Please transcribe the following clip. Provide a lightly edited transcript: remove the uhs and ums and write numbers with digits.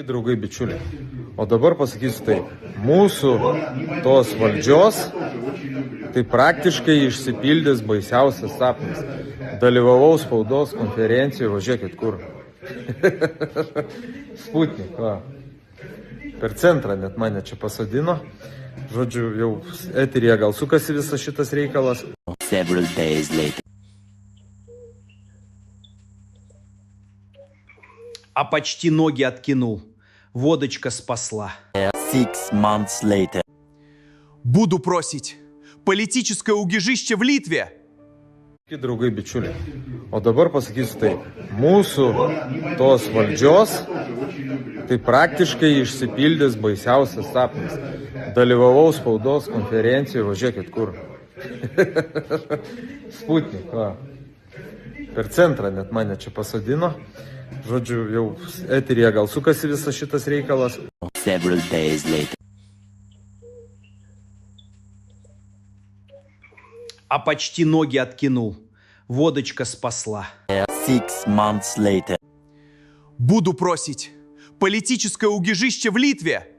Draugai, bičiuliai, o dabar pasakysiu taip, mūsų tos valdžios tai praktiškai išsipildys baisiausias sapnas. Dalyvavau spaudos konferencijoje, važiuokit kur. Sputnik, va. Per centrą net mane čia pasodino. Žodžiu, jau eteryje gal sukasi visas šitas reikalas. Several days later. А почти ноги откинул. Водочка спасла. 6 months later. Буду просить. Политическое убежище в Литве. Draugai, bičiuliai, o dabar pasakysiu taip, mūsų tos valdžios tai praktiškai išsipildys baisiausias sapnas. Dalyvavau spaudos konferencijoje, važiuokit kur. Sputnik, va. Per centrą net mane čia pasodino. Žodžiu, jau eteryje gal sukasi visas šitas reikalas. Several days later. А почти ноги откинул. Водочка спасла. 6 months later. Буду просить. Политическое убежище в Литве.